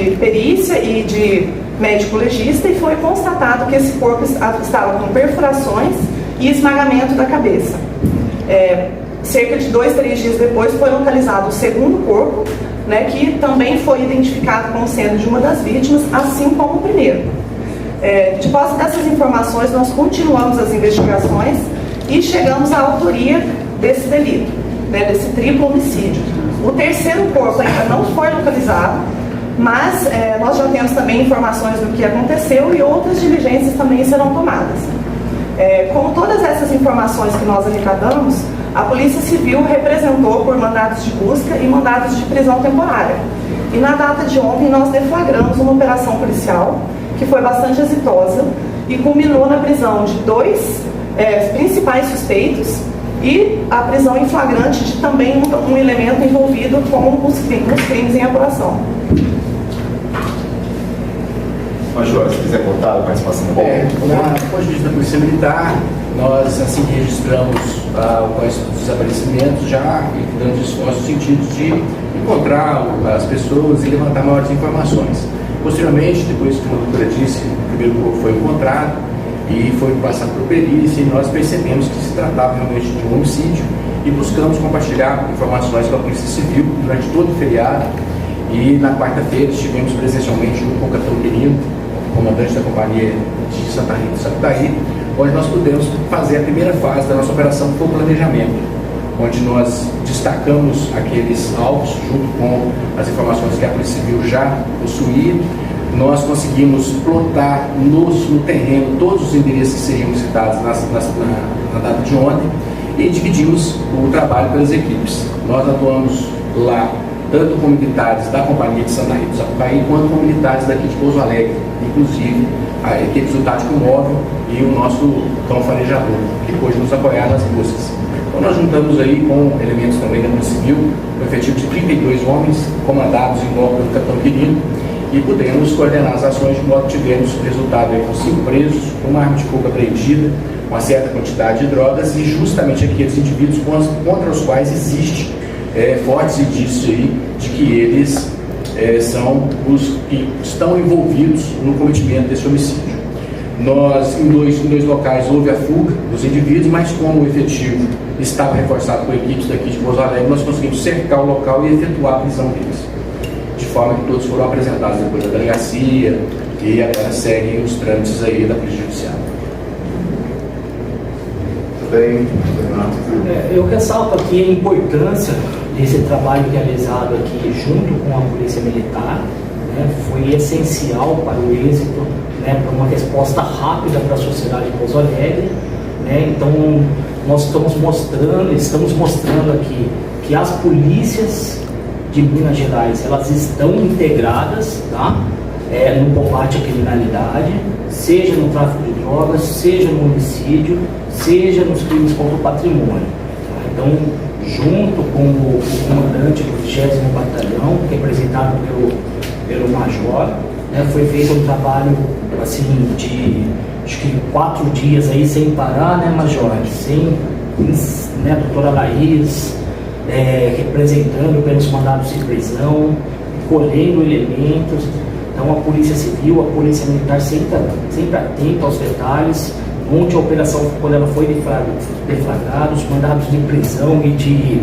de perícia e de médico legista e foi constatado que esse corpo estava com perfurações e esmagamento da cabeça. Cerca de 2, 3 dias depois foi localizado o segundo corpo, né, que também foi identificado como sendo de uma das vítimas, assim como o primeiro. De posse dessas informações, nós continuamos as investigações e chegamos à autoria desse delito, né, desse triplo homicídio. O terceiro corpo ainda não foi localizado, mas nós já temos também informações do que aconteceu e outras diligências também serão tomadas. Com todas essas informações que nós arrecadamos, a Polícia Civil representou por mandados de busca e mandados de prisão temporária. E na data de ontem nós deflagramos uma operação policial que foi bastante exitosa e culminou na prisão de 2 principais suspeitos e a prisão em flagrante de também um elemento envolvido com os crimes em apuração. Major, se quiser contar a participação do do ponto de vista da Polícia Militar, nós assim que registramos os desaparecimentos, já dando esforços no sentido de encontrar as pessoas e levantar maiores informações. Posteriormente, depois que a doutora disse, o primeiro corpo foi encontrado e foi passado por perícia, e nós percebemos que se tratava realmente de um homicídio e buscamos compartilhar informações com a Polícia Civil durante todo o feriado. E na quarta-feira estivemos presencialmente junto com o capitão Quirino, comandante da Companhia de Santa Rita do Sapucaí, onde nós pudemos fazer a primeira fase da nossa operação, que foi o planejamento, onde nós destacamos aqueles alvos junto com as informações que a Polícia Civil já possuía. Nós conseguimos plotar no terreno todos os endereços que seriam citados na data de ontem e dividimos o trabalho pelas equipes. Nós atuamos lá tanto com militares da Companhia de Santa Rita do Sapucaí, quanto com militares daqui de Pouso Alegre, inclusive a equipe do Tático Móvel e o nosso cão farejador, que pôde nos apoiar nas buscas. Então nós juntamos aí com elementos também da Polícia Civil, um efetivo de 32 homens, comandados em loco pelo capitão Quirino, e pudemos coordenar as ações de modo que tivemos resultado aí com 5 presos, uma arma de fogo apreendida, uma certa quantidade de drogas e justamente aqueles indivíduos contra os quais existe fortes indícios aí de que eles são os que estão envolvidos no cometimento desse homicídio. Nós, em dois locais, houve a fuga dos indivíduos, mas como o efetivo estava reforçado com equipes daqui de Pouso Alegre, nós conseguimos cercar o local e efetuar a prisão deles. De forma que todos foram apresentados depois da delegacia e agora seguem os trâmites aí da Polícia Judiciária. Eu ressalto aqui a importância desse trabalho realizado aqui junto com a Polícia Militar, né, foi essencial para o êxito, né, para uma resposta rápida para a sociedade de Pouso Alegre, né, então nós estamos mostrando aqui que as polícias de Minas Gerais, elas estão integradas, tá, no combate à criminalidade, seja no tráfico de drogas, seja no homicídio, seja nos crimes contra o patrimônio. Então, junto com o comandante do 20º Batalhão, representado pelo Major, né, foi feito um trabalho assim, de acho que 4 dias aí sem parar, né, Major? Sem, né, a doutora Laís representando pelos mandados de prisão, colhendo elementos. Então, a Polícia Civil, a Polícia Militar sempre atenta aos detalhes. Ontem a operação, quando ela foi deflagrada, os mandados de prisão e de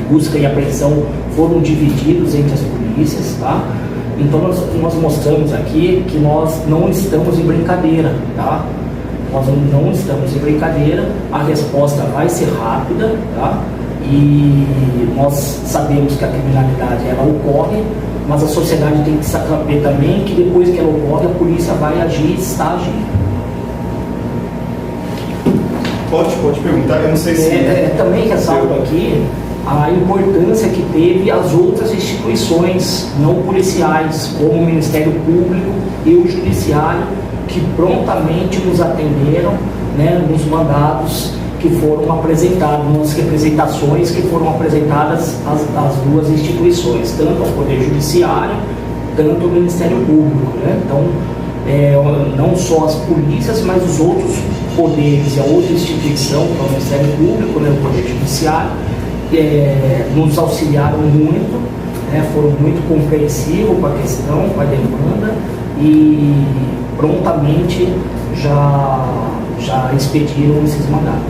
busca e apreensão foram divididos entre as polícias, tá? Então nós mostramos aqui que nós não estamos em brincadeira, tá? Nós não estamos em brincadeira, a resposta vai ser rápida, tá? E nós sabemos que a criminalidade ela ocorre, mas a sociedade tem que saber também que depois que ela ocorre, a polícia vai agir e está agindo. Pode perguntar, eu não sei se... Também ressalto aqui a importância que teve as outras instituições não policiais, como o Ministério Público e o Judiciário, que prontamente nos atenderam, né, nos mandados que foram apresentados, nas representações que foram apresentadas às duas instituições, tanto ao Poder Judiciário, tanto ao Ministério Público, né? Então, não só as polícias, mas os outros poderes e a outra instituição, que é o Ministério Público, né, o Poder Judiciário, nos auxiliaram muito, né, foram muito compreensivos com a questão, com a demanda e prontamente já expediram esses mandados.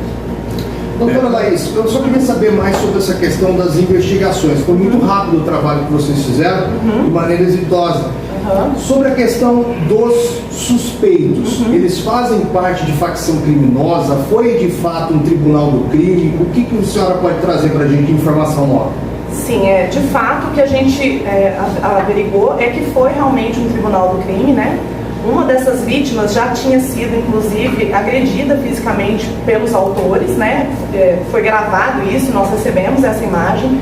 Doutora Laís, eu só queria saber mais sobre essa questão das investigações. Foi muito rápido o trabalho que vocês fizeram, de maneira exitosa. Sobre a questão dos suspeitos, eles fazem parte de facção criminosa? Foi de fato um tribunal do crime? O que a senhora pode trazer para a gente de informação nova? Sim, de fato o que a gente averigou é que foi realmente um tribunal do crime, né? Uma dessas vítimas já tinha sido, inclusive, agredida fisicamente pelos autores, né? Foi gravado isso, nós recebemos essa imagem.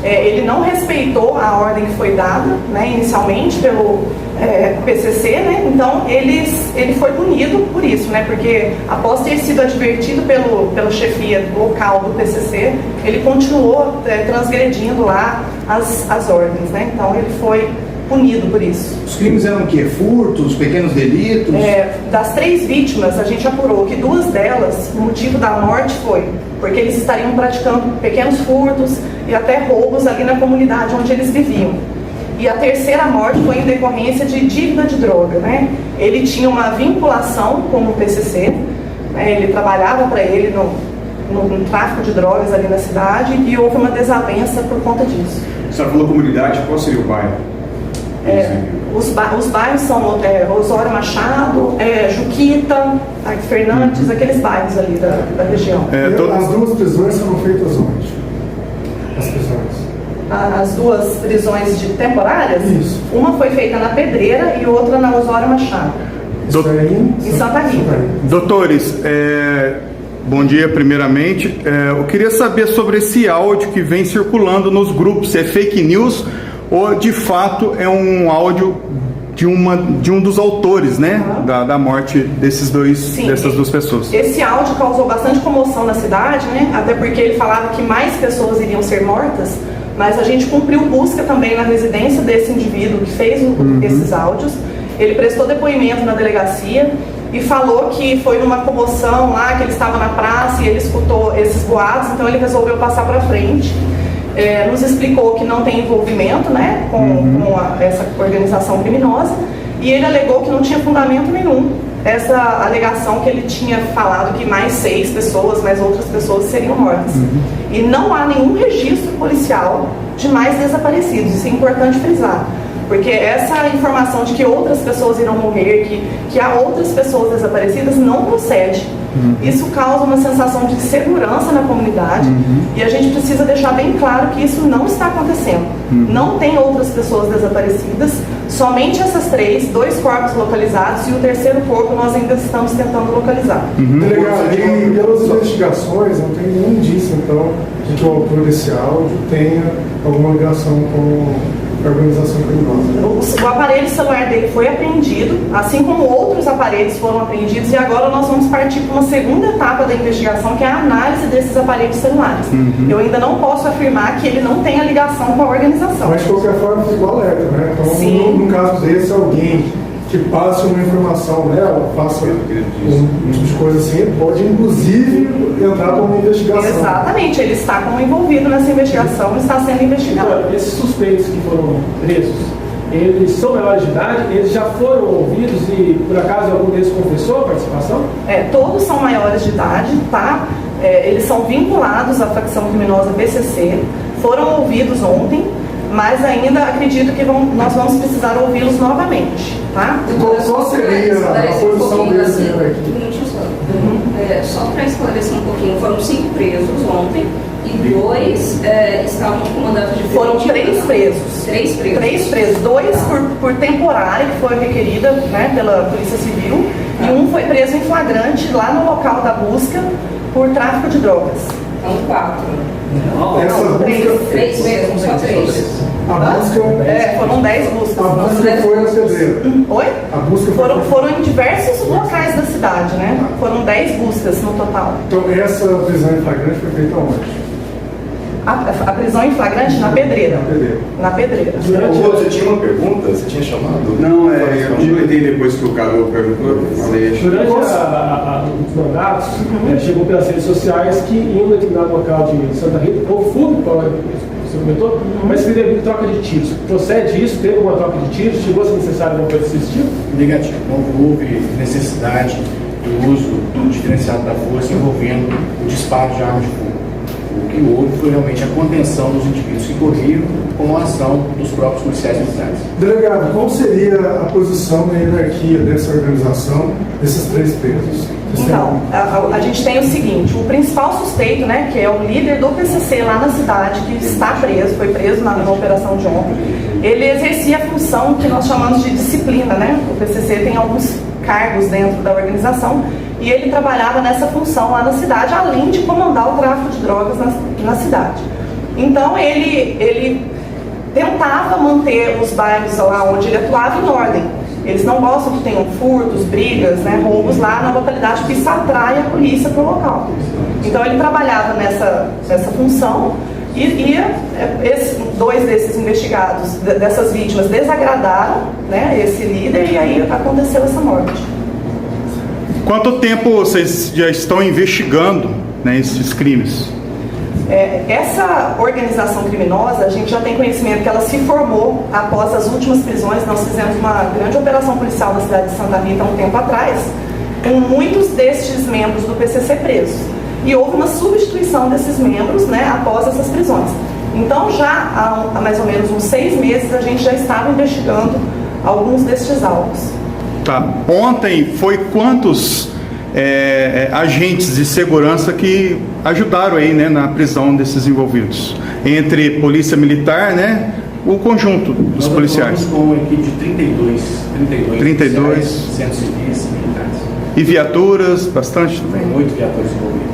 Ele não respeitou a ordem que foi dada, né, inicialmente pelo PCC, né? Então ele foi punido por isso, né? Porque após ter sido advertido pelo chefia local do PCC, ele continuou transgredindo lá as ordens, né? Então ele foi punido por isso. Os crimes eram o quê? Furtos, pequenos delitos? Das 3 vítimas, a gente apurou que 2 delas, o motivo da morte foi porque eles estariam praticando pequenos furtos e até roubos ali na comunidade onde eles viviam. E a 3ª morte foi em decorrência de dívida de droga, né? Ele tinha uma vinculação com o PCC, né? Ele trabalhava para ele no tráfico de drogas ali na cidade e houve uma desavença por conta disso. A senhora falou comunidade, qual seria o bairro? Os bairros são Osório Machado, Juquita, Fernandes, aqueles bairros ali da região. As 2 prisões foram feitas onde? As prisões? As 2 prisões temporárias? Isso. Uma foi feita na Pedreira e outra na Osório Machado. Isso aí Em Santa Rita. Doutores, bom dia primeiramente. Eu queria saber sobre esse áudio que vem circulando nos grupos, se é fake news ou de fato é um áudio de um dos autores, né, da morte dessas 2 pessoas. Esse áudio causou bastante comoção na cidade, né, até porque ele falava que mais pessoas iriam ser mortas, mas a gente cumpriu busca também na residência desse indivíduo que fez esses áudios. Ele prestou depoimento na delegacia e falou que foi numa comoção lá, que ele estava na praça e ele escutou esses boatos, então ele resolveu passar para frente. Nos explicou que não tem envolvimento, né, com essa organização criminosa, e ele alegou que não tinha fundamento nenhum essa alegação que ele tinha falado que mais 6 pessoas, mais outras pessoas seriam mortas. E não há nenhum registro policial de mais desaparecidos, isso é importante frisar. Porque essa informação de que outras pessoas irão morrer, que há outras pessoas desaparecidas, não procede. Isso causa uma sensação de segurança na comunidade e a gente precisa deixar bem claro que isso não está acontecendo. Não tem outras pessoas desaparecidas, somente essas 3, 2 corpos localizados e o 3º corpo nós ainda estamos tentando localizar. Delegado, e pelas investigações não tem nenhum indício, então, de que o autor desse áudio tenha alguma ligação com a organização criminosa. O aparelho celular dele foi apreendido, assim como outros aparelhos foram apreendidos, e agora nós vamos partir para uma segunda etapa da investigação, que é a análise desses aparelhos celulares. Eu ainda não posso afirmar que ele não tenha ligação com a organização. Mas de qualquer forma ficou alerta, né? Então, no caso desse, alguém que passe uma informação, né, ou faça um tipo de coisa assim, pode inclusive entrar para uma investigação. Exatamente, ele está como envolvido nessa investigação, está sendo investigado. Então, esses suspeitos que foram presos, eles são menores de idade, eles já foram ouvidos e por acaso algum deles confessou a participação? Todos são maiores de idade, tá? Eles são vinculados à facção criminosa PCC, foram ouvidos ontem, mas ainda acredito que nós vamos precisar ouvi-los novamente, tá? Qual seria a posição deles aqui? Só para esclarecer um pouquinho, foram 5 presos ontem e 2 estavam com mandato de Foram 3 presos. 3 presos. 3 presos, 2 por temporária, que foi requerida, né, pela Polícia Civil, e 1 foi preso em flagrante lá no local da busca por tráfico de drogas. Então 4. Essa 3 mesmo, só 3. A busca... foram 10 buscas. A busca foi na Pedreira. Oi? A busca foram em diversos locais da cidade, né? Foram 10 buscas no total. Então essa prisão em flagrante foi feita onde? A prisão em flagrante na pedreira. Na pedreira. Você tinha uma pergunta? Você tinha chamado? Não, Eu completei depois que o Cadu perguntou. Durante os mandatos, chegou pelas redes sociais que em um determinado local de Santa Rita, houve furto, você comentou, mas que teve troca de tiros. Procede isso? Teve uma troca de tiros? Chegou a ser necessário alguma coisa desse tipo? Negativo. Não houve necessidade do uso do diferenciado da força envolvendo o disparo de arma de fogo. O que houve foi realmente a contenção dos indivíduos que corriam com a ação dos próprios policiais militares. Delegado, qual seria a posição na hierarquia dessa organização, desses 3 presos? Então, a gente tem o seguinte, o principal suspeito, né, que é o líder do PCC lá na cidade, que está preso, foi preso na operação de ontem, ele exercia a função que nós chamamos de disciplina, né? O PCC tem alguns cargos dentro da organização e ele trabalhava nessa função lá na cidade, além de comandar o tráfico de drogas na cidade. Então, ele tentava manter os bairros lá onde ele atuava em ordem. Eles não gostam que tenham furtos, brigas, né, roubos lá na localidade, porque isso atrai a polícia para o local. Então ele trabalhava nessa função e 2 desses investigados, dessas vítimas, desagradaram, né, esse líder e aí aconteceu essa morte. Quanto tempo vocês já estão investigando, né, esses crimes? Essa organização criminosa, a gente já tem conhecimento que ela se formou após as últimas prisões. Nós fizemos uma grande operação policial na cidade de Santa Rita há um tempo atrás, com muitos destes membros do PCC presos. E houve uma substituição desses membros, né, após essas prisões. Então, já há mais ou menos uns 6 meses, a gente já estava investigando alguns destes alvos. Tá. Ontem foi quantos agentes de segurança que ajudaram aí, né, na prisão desses envolvidos? Entre polícia militar, né, o conjunto dos policiais. Nós com uma equipe de 32 policiais, 100 civis e militares. E viaturas, bastante também? 8 viaturas envolvidas.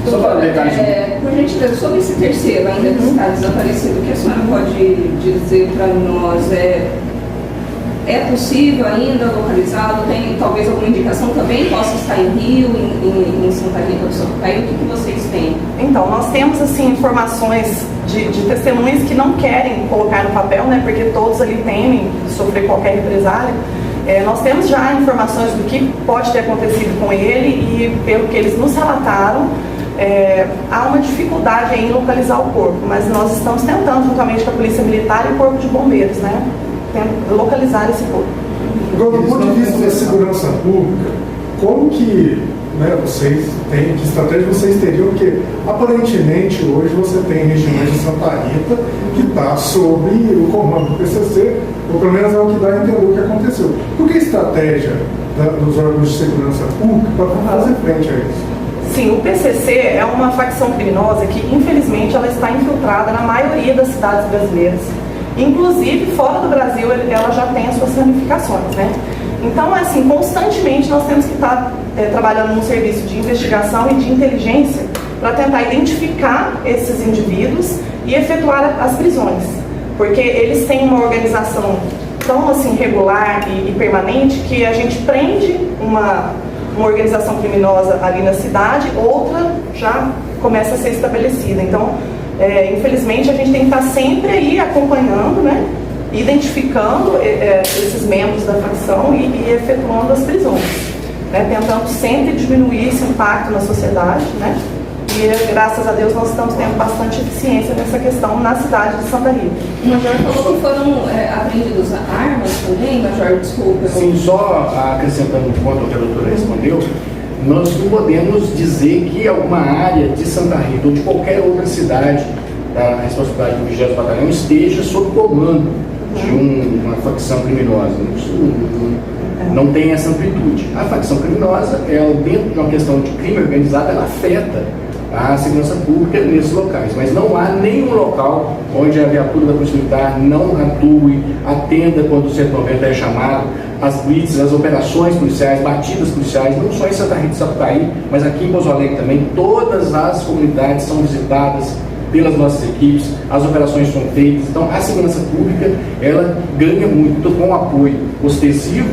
Só para por gentileza, sobre esse terceiro ainda que está desaparecido, o que a senhora pode dizer para nós? É possível ainda localizá-lo? Tem talvez alguma indicação também? Possa estar em Rio, em Santa Rita do Sapucaí? O que vocês têm? Então, nós temos assim informações de testemunhas que não querem colocar no papel, né, porque todos ali temem sofrer qualquer represália. Nós temos já informações do que pode ter acontecido com ele e, pelo que eles nos relataram, há uma dificuldade em localizar o corpo, mas nós estamos tentando, juntamente com a Polícia Militar e o Corpo de Bombeiros, né, localizar esse corpo. Agora, do ponto de vista da segurança pública, como que, né, vocês têm, que estratégia vocês teriam? Porque aparentemente hoje você tem regiões de Santa Rita que está sob o comando do PCC, ou pelo menos é o que dá a entender o que aconteceu. Por que a estratégia dos órgãos de segurança pública para fazer frente a isso? Sim, o PCC é uma facção criminosa que, infelizmente, ela está infiltrada na maioria das cidades brasileiras. Inclusive, fora do Brasil, ela já tem as suas ramificações, né? Então, assim, constantemente nós temos que estar trabalhando num serviço de investigação e de inteligência para tentar identificar esses indivíduos e efetuar as prisões. Porque eles têm uma organização tão, assim, regular e permanente que a gente prende uma organização criminosa ali na cidade, outra já começa a ser estabelecida. Então, infelizmente, a gente tem que estar sempre aí acompanhando, né, identificando esses membros da facção e efetuando as prisões, né, tentando sempre diminuir esse impacto na sociedade, né, e graças a Deus nós estamos tendo bastante eficiência nessa questão na cidade de Santa Rita. O Major falou que foram apreendidas armas também, Major, desculpa. Sim, só acrescentando um ponto ao que a doutora respondeu, nós não podemos dizer que alguma área de Santa Rita ou de qualquer outra cidade da responsabilidade do 20º Batalhão esteja sob comando de uma facção criminosa. Isso não tem essa amplitude. A facção criminosa, ela, dentro de uma questão de crime organizado, ela afeta a segurança pública nesses locais, mas não há nenhum local onde a viatura da Polícia Militar não atue, atenda quando o 190 é chamado, as blitz, as operações policiais, batidas policiais, não só em Santa Rita e Sapucaí, mas aqui em Pouso Alegre também, todas as comunidades são visitadas pelas nossas equipes, as operações são feitas. Então a segurança pública, ela ganha muito com o apoio ostensivo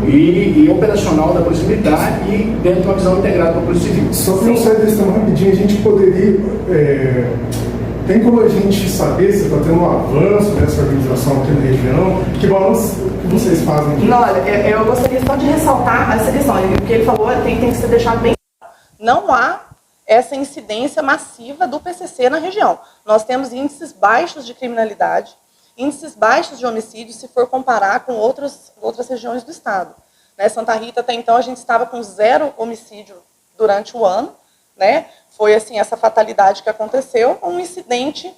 e operacional da Polícia Militar e dentro de uma visão integrada da Polícia Civil. Só para eu sair desse tema rapidinho, a gente poderia... tem como a gente saber se está tendo um avanço dessa organização aqui na região? Que balanço que vocês fazem aqui? Não, olha, eu gostaria só de ressaltar essa questão. O que ele falou tem que ser deixado bem claro. Não há essa incidência massiva do PCC na região. Nós temos índices baixos de criminalidade, índices baixos de homicídio, se for comparar com outras regiões do estado. Né? Santa Rita, até então, a gente estava com 0 homicídio durante o ano. Né? Foi assim, essa fatalidade que aconteceu, um incidente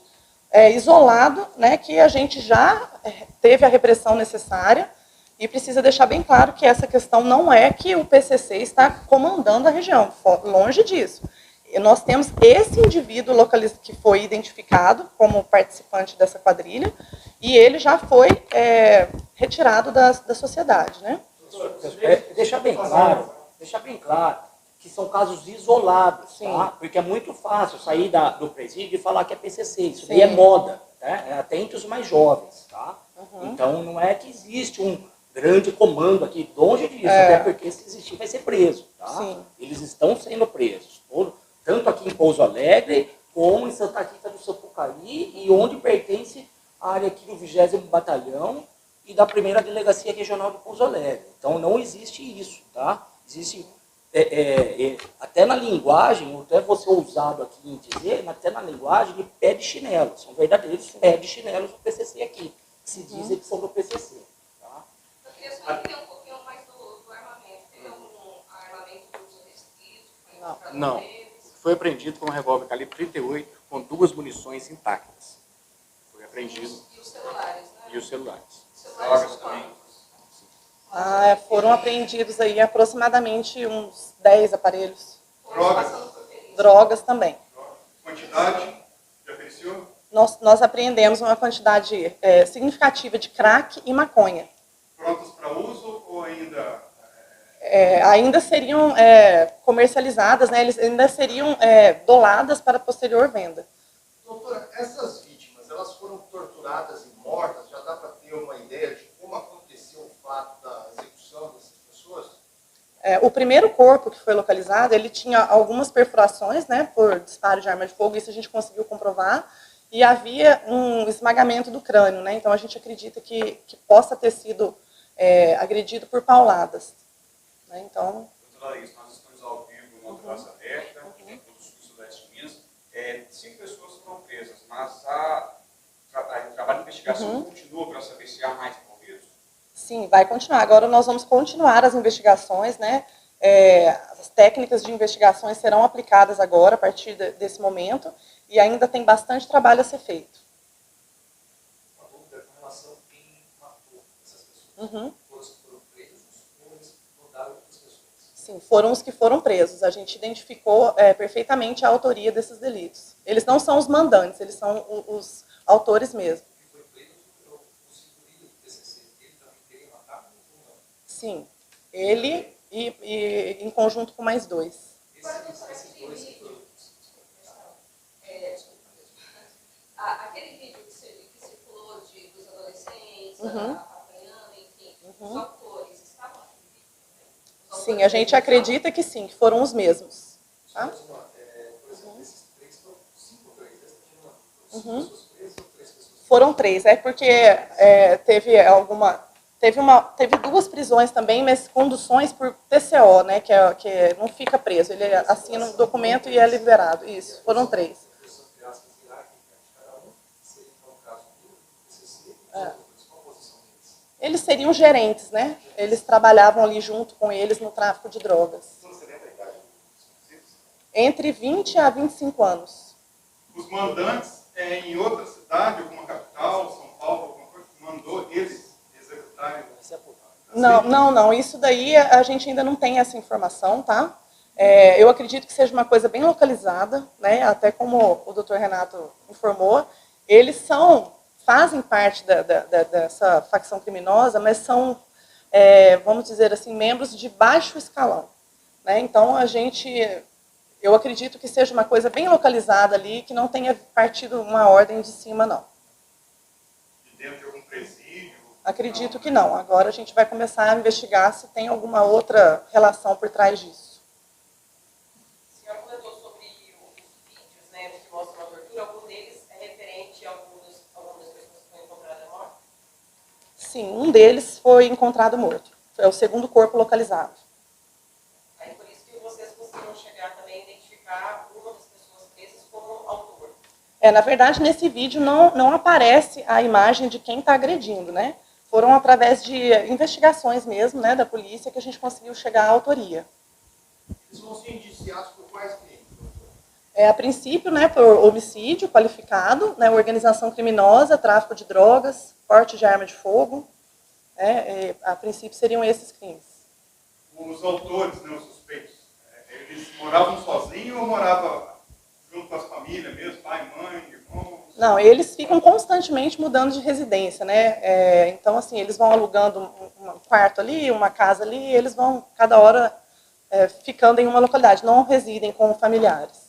isolado, né, que a gente já teve a repressão necessária e precisa deixar bem claro que essa questão não é que o PCC está comandando a região, longe disso. E nós temos esse indivíduo que foi identificado como participante dessa quadrilha e ele já foi retirado da sociedade. Né? Deixar bem claro que são casos isolados, tá? Porque é muito fácil sair do presídio e falar que é PCC, isso daí é moda, né? É até entre os mais jovens, tá? Então não é que existe um grande comando aqui, longe disso, até porque se existir vai ser preso, tá? Sim. Eles estão sendo presos, tanto aqui em Pouso Alegre, como em Santa Rita do Sapucaí, e onde pertence a área aqui do 20º Batalhão e da 1ª Delegacia Regional de Pouso Alegre. Então não existe isso, tá? Existe... até na linguagem, até você ousado aqui em dizer, até na linguagem de pé de chinelo, são verdadeiros pé de chinelos do PCC aqui, que se dizem que são do PCC. Tá? Eu queria só entender um pouquinho mais do armamento. Tem algum armamento de uso restrito? Não. Foi apreendido com um revólver calibre 38 com 2 munições intactas. Foi apreendido. E os celulares, né? E os celulares. Celulares também. Foram apreendidos aí aproximadamente uns 10 aparelhos. Drogas? Drogas também. Quantidade? Já apreciou? Nós apreendemos uma quantidade significativa de crack e maconha. Prontos para uso ou ainda... Ainda seriam comercializadas, né? Eles ainda seriam doladas para posterior venda. Doutora, essas vítimas, elas foram torturadas e mortas? Já dá para ter uma ideia de como aconteceu o fato da execução dessas pessoas? O primeiro corpo que foi localizado, ele tinha algumas perfurações, né, por disparo de arma de fogo, isso a gente conseguiu comprovar, e havia um esmagamento do crânio, né? Então a gente acredita que possa ter sido agredido por pauladas. Né? Então... Doutora Laís, nós estamos ao vivo no Praça Aberta, em todos os estudantes de Minas. 5 pessoas foram presas, mas o trabalho de investigação continua para saber se há mais envolvidos? Sim, vai continuar. Agora nós vamos continuar as investigações, né? As técnicas de investigações serão aplicadas agora, a partir desse momento, e ainda tem bastante trabalho a ser feito. Uma dúvida com relação a quem matou essas pessoas. Todos que foram presos ou eles mataram outras pessoas? Sim, foram os que foram presos. A gente identificou perfeitamente a autoria desses delitos. Eles não são os mandantes, eles são os autores mesmo. Quem foi preso foi o segundo do PCC. Ele também queria matar ou não? Sim, ele e em conjunto com mais 2. Esses dois que foram... Aquele vídeo que circulou dos adolescentes, apanhando, enfim, os autores estavam naquele vídeo? Sim, a gente acredita que sim, que foram os mesmos. Tá? Por exemplo, esses 3 foram 5 ou 3? Foram 5 pessoas presas ou 3 pessoas? Foram 3, porque teve 2 prisões também, mas conduções por TCO, né, que não fica preso, ele assina um documento e é liberado. Isso, foram 3. Eles seriam gerentes, né? Eles trabalhavam ali junto com eles no tráfico de drogas. Entre 20 a 25 anos. Os mandantes em outra cidade, alguma capital, São Paulo, alguma coisa, mandou eles executarem? Não. Isso daí a gente ainda não tem essa informação, tá? Eu acredito que seja uma coisa bem localizada, né? Até como o Dr. Renato informou, eles fazem parte dessa facção criminosa, mas são, vamos dizer assim, membros de baixo escalão. Né? Então, eu acredito que seja uma coisa bem localizada ali, que não tenha partido uma ordem de cima, não. De dentro de algum presídio? Acredito que não. Agora a gente vai começar a investigar se tem alguma outra relação por trás disso. A senhora comentou sobre os vídeos, né, que mostram a tortura. Algum deles é referente a algumas pessoas que foram encontradas mortas? Sim, um deles foi encontrado morto. É o segundo corpo localizado. Aí por isso que vocês conseguiram chegar também a identificar uma das pessoas presas como autor. Na verdade, nesse vídeo não aparece a imagem de quem está agredindo, né? Foram através de investigações mesmo, né, da polícia, que a gente conseguiu chegar à autoria. Eles vão ser indiciados por quais crimes? A princípio, né, por homicídio qualificado, né, organização criminosa, tráfico de drogas, porte de arma de fogo. A princípio seriam esses crimes. Os autores, né, os suspeitos, eles moravam sozinhos ou moravam junto com as famílias mesmo, pai, mãe, irmãos? Não, eles ficam constantemente mudando de residência, né? Então, assim, eles vão alugando um quarto ali, uma casa ali, e eles vão, cada hora, ficando em uma localidade, não residem com familiares.